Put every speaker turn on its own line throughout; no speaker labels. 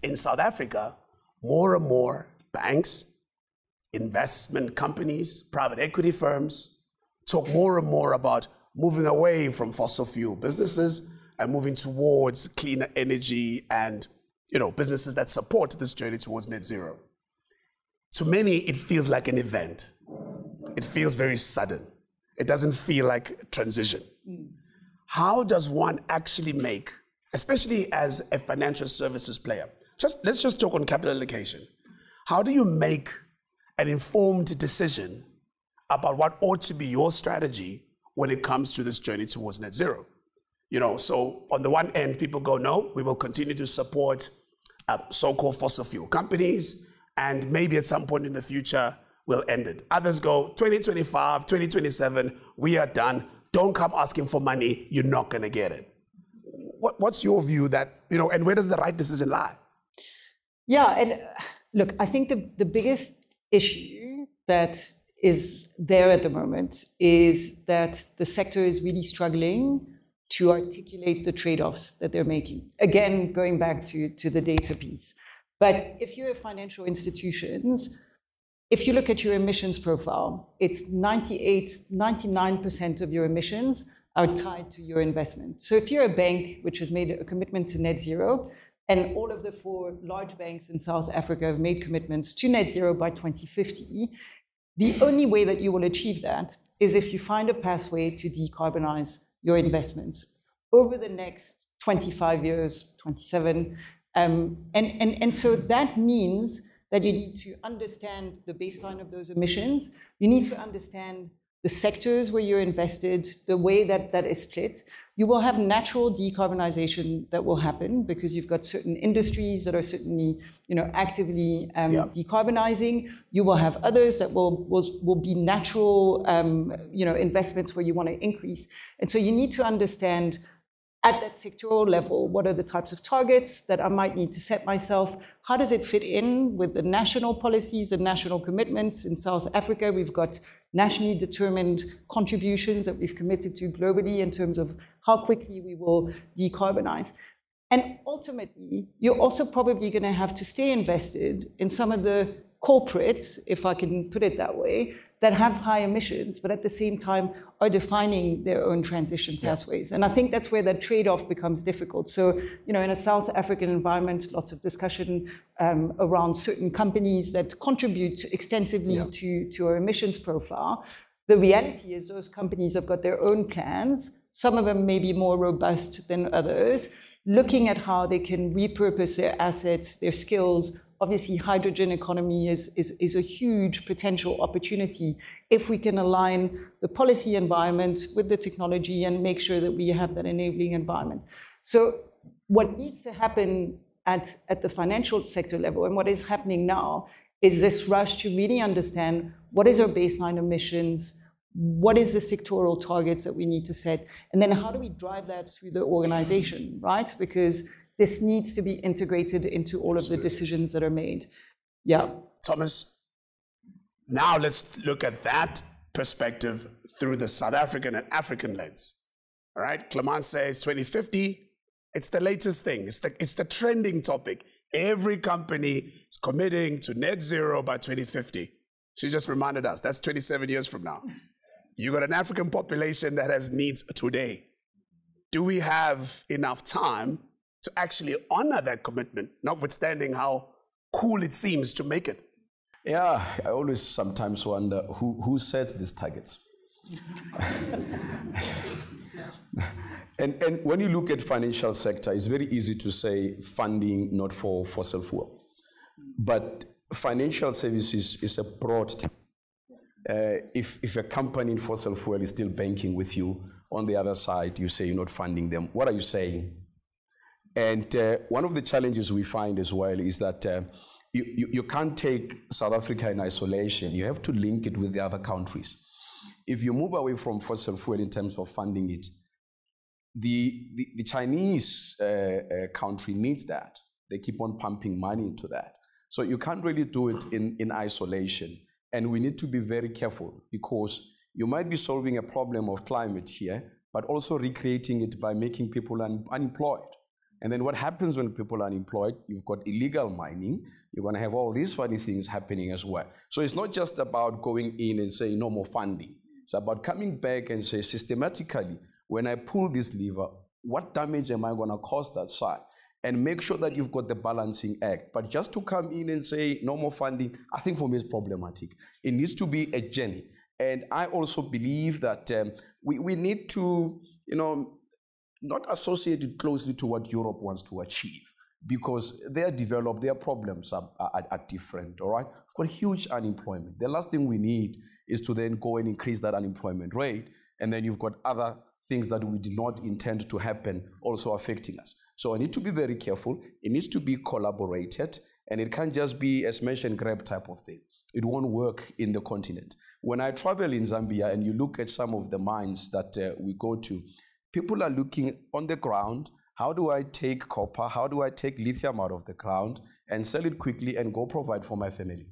in South Africa, more and more banks, investment companies, private equity firms talk more and more about moving away from fossil fuel businesses and moving towards cleaner energy and businesses that support this journey towards net zero. To many, it feels like an event. It feels very sudden. It doesn't feel like a transition. How does one actually make, especially as a financial services player, let's just talk on capital allocation. How do you make an informed decision about what ought to be your strategy when it comes to this journey towards net zero? So on the one end, people go, no, we will continue to support so-called fossil fuel companies, and maybe at some point in the future, we'll end it. Others go, 2025, 2027, we are done. Don't come asking for money, you're not gonna get it. What's your view that, and where does the right decision lie?
Yeah, and look, I think the biggest issue that is there at the moment is that the sector is really struggling to articulate the trade-offs that they're making. Again, going back to the data piece. But if you're financial institutions, if you look at your emissions profile, it's 99% of your emissions are tied to your investment. So if you're a bank which has made a commitment to net zero, and all of the 4 large banks in South Africa have made commitments to net zero by 2050, the only way that you will achieve that is if you find a pathway to decarbonize your investments over the next 25 years, 27. And so that means that you need to understand the baseline of those emissions. You need to understand the sectors where you're invested, the way that that is split. You will have natural decarbonization that will happen because you've got certain industries that are certainly, actively decarbonizing. You will have others that will be natural, investments where you want to increase. And so you need to understand at that sectoral level, what are the types of targets that I might need to set myself? How does it fit in with the national policies and national commitments? In South Africa, we've got nationally determined contributions that we've committed to globally in terms of how quickly we will decarbonize. And ultimately, you're also probably going to have to stay invested in some of the corporates, if I can put it that way, that have high emissions, but at the same time are defining their own transition pathways. And I think that's where that trade-off becomes difficult. So, in a South African environment, lots of discussion around certain companies that contribute extensively to our emissions profile. The reality is those companies have got their own plans. Some of them may be more robust than others, looking at how they can repurpose their assets, their skills. Obviously, hydrogen economy is a huge potential opportunity if we can align the policy environment with the technology and make sure that we have that enabling environment. So what needs to happen at the financial sector level, and what is happening now, is this rush to really understand what is our baseline emissions, what is the sectoral targets that we need to set, and then how do we drive that through the organization, right? Because this needs to be integrated into all of the decisions that are made. Yeah.
Thomas, now let's look at that perspective through the South African and African lens. All right, Clement says 2050, it's the latest thing. It's the trending topic. Every company is committing to net zero by 2050. She just reminded us, that's 27 years from now. You got an African population that has needs today. Do we have enough time to actually honor that commitment, notwithstanding how cool it seems to make it?
Yeah, I always sometimes wonder who sets these targets. And when you look at financial sector, it's very easy to say funding not for fossil fuel. But financial services is a broad term. If a company in fossil fuel is still banking with you, on the other side, you say you're not funding them. What are you saying? And one of the challenges we find as well is that you can't take South Africa in isolation. You have to link it with the other countries. If you move away from fossil fuel in terms of funding it, the Chinese country needs that. They keep on pumping money into that. So you can't really do it in isolation. And we need to be very careful because you might be solving a problem of climate here, but also recreating it by making people unemployed. And then what happens when people are unemployed? You've got illegal mining. You're going to have all these funny things happening as well. So it's not just about going in and saying no more funding. It's about coming back and say systematically, when I pull this lever, what damage am I going to cause that side? And make sure that you've got the balancing act. But just to come in and say no more funding, I think for me is problematic. It needs to be a journey. And I also believe that we need to, not associate it closely to what Europe wants to achieve, because they are developed, their problems are different, all right? We've got huge unemployment. The last thing we need is to then go and increase that unemployment rate, and then you've got other things that we did not intend to happen also affecting us. So I need to be very careful. It needs to be collaborated, and it can't just be a smash and grab type of thing. It won't work in the continent. When I travel in Zambia and you look at some of the mines that we go to, people are looking on the ground. How do I take copper? How do I take lithium out of the ground and sell it quickly and go provide for my family?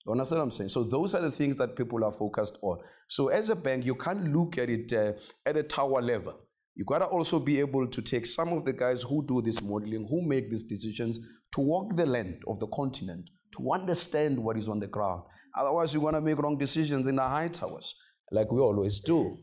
You understand what I'm saying? So those are the things that people are focused on. So as a bank, you can't look at it at a tower level. You got to also be able to take some of the guys who do this modeling, who make these decisions, to walk the land of the continent, to understand what is on the ground. Otherwise, you're going to make wrong decisions in the high towers, like we always do.